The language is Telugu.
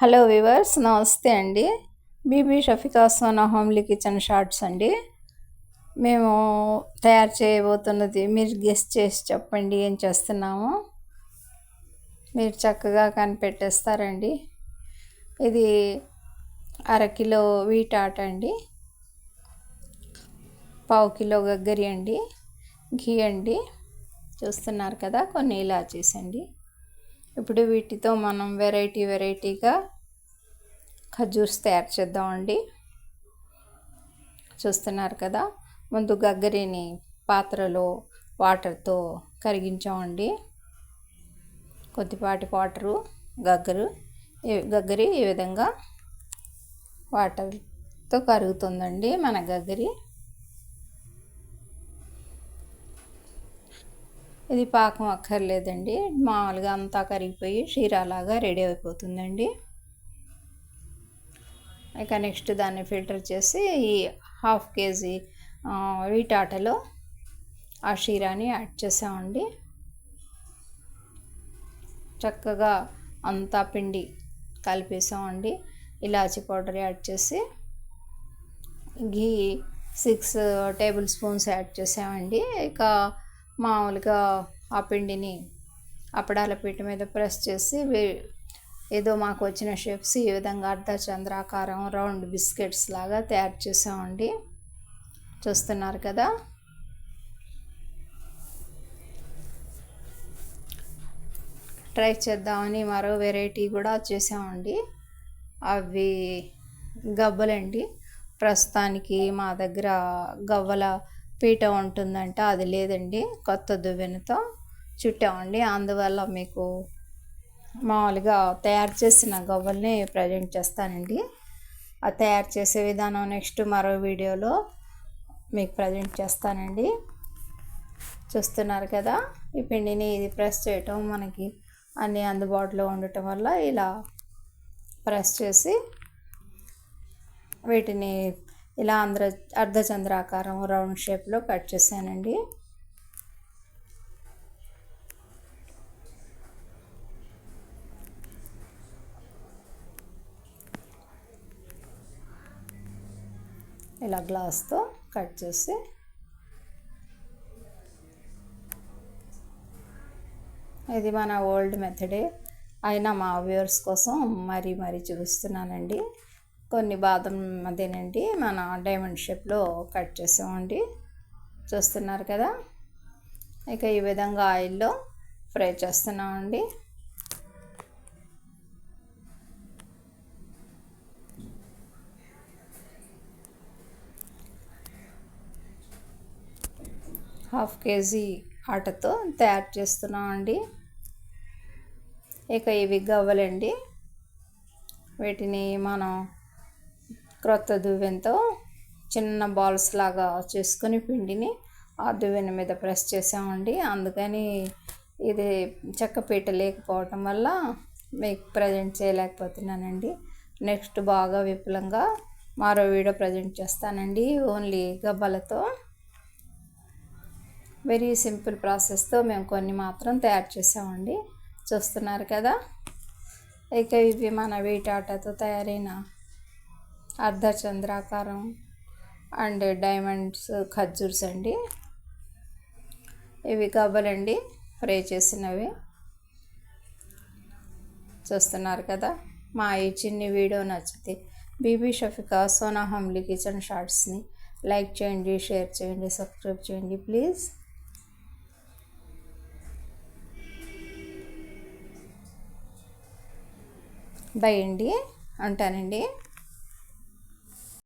హలో వివర్స్, నమస్తే అండి. Bibi Shafika Sona homely kitchen shorts అండి. మేము తయారు చేయబోతున్నది మీరు గెస్ట్ చేసి చెప్పండి ఏం చేస్తున్నాము. మీరు చక్కగా కనిపెట్టేస్తారండి. ఇది అరకిలో వీట్ ఆట అండి, పావు కిలో గగ్గరి అండి, ఘీ అండి, చూస్తున్నారు కదా, కొన్ని ఇలాచీస్ అండి. ఇప్పుడు వీటితో మనం వెరైటీగా ఖర్జూర్స్ తయారు చేద్దామండి. చూస్తున్నారు కదా, ముందు గగ్గరిని పాత్రలో వాటర్తో కరిగించామండి. కొద్దిపాటి వాటరు, గగ్గరి ఈ విధంగా వాటర్తో కరుగుతుందండి మన గగ్గరి. ఇది పాకం అక్కర్లేదండి, మామూలుగా అంతా కరిగిపోయి షీరాలాగా రెడీ అయిపోతుందండి. ఇక నెక్స్ట్ దాన్ని ఫిల్టర్ చేసి ఈ హాఫ్ కేజీ వీటాటలో ఆ షీరాని యాడ్ చేసామండి. చక్కగా అంతా పిండి కలిపేసామండి. ఇలాచీ పౌడర్ యాడ్ చేసి ఘీ 6 టేబుల్ స్పూన్స్ యాడ్ చేసామండి. ఇక మామూలుగా ఆ పిండిని అప్పడాల పీట మీద ప్రెస్ చేసి ఏదో మాకు వచ్చిన షేప్స్ ఈ విధంగా అర్ధచంద్రాకారం రౌండ్ బిస్కెట్స్ లాగా తయారు చేసామండి. చూస్తున్నారు కదా, ట్రై చేద్దామని మరో వెరైటీ కూడా చేసామండి. అవి గవ్వలండి. ప్రస్తుతానికి మా దగ్గర గవ్వల పీట ఉంటుందంట, అది లేదండి. కొత్త దువ్వెనతో చుట్టామండి. అందువల్ల మీకు మామూలుగా తయారు చేసిన గవ్వల్ని ప్రజెంట్ చేస్తానండి. ఆ తయారు చేసే విధానం నెక్స్ట్ మరో వీడియోలో మీకు ప్రజెంట్ చేస్తానండి. చూస్తున్నారు కదా, ఈ పిండిని ఇది ప్రెస్ చేయటం మనకి అన్నీ అందుబాటులో ఉండటం వల్ల ఇలా ప్రెస్ చేసి వీటిని ఇలా అర్ధచంద్రాకారం రౌండ్ షేప్లో కట్ చేశానండి. ఇలా గ్లాస్తో కట్ చేసి ఇది మన ఓల్డ్ మెథడే అయినా మా వ్యూవర్స్ కోసం మరీ చూపిస్తున్నానండి. కొన్ని బాదం అదేనండి మన డైమండ్ షేప్లో కట్ చేసామండి. చూస్తున్నారు కదా, ఇక ఈ విధంగా ఆయిల్లో ఫ్రై చేస్తున్నామండి. హాఫ్ కేజీ ఆటతో తయారు చేస్తున్నామండి. ఇక ఇవి గవ్వలండి. వీటిని మనం క్రొత్త దువ్వెనతో చిన్న బాల్స్ లాగా చేసుకొని పిండిని ఆ దువ్వెన మీద ప్రెస్ చేసామండి. అందుకని ఇది చెక్కపీట లేకపోవటం వల్ల మీకు ప్రజెంట్ చేయలేకపోతున్నానండి. నెక్స్ట్ బాగా విపులంగా మరో వీడియో ప్రజెంట్ చేస్తానండి. ఓన్లీ గవ్వలతో వెరీ సింపుల్ ప్రాసెస్తో మేము కొన్ని మాత్రం తయారు చేసామండి. చూస్తున్నారు కదా, ఇక ఇవి మన వీటాటతో తయారైన అర్ధచంద్రాకారం అండ్ డైమండ్స్ ఖర్జూర్స్ అండి. ఇవి గవ్వలండి, ఫ్రై చేసినవి. చూస్తున్నారు కదా, మా ఈ చిన్ని వీడియో నచ్చితే బీబీ షఫికా సోనా హోమ్లీ కిచెన్ షార్ట్స్ని లైక్ చేయండి, షేర్ చేయండి, సబ్స్క్రైబ్ చేయండి ప్లీజ్. బై అండి, ఉంటానండి.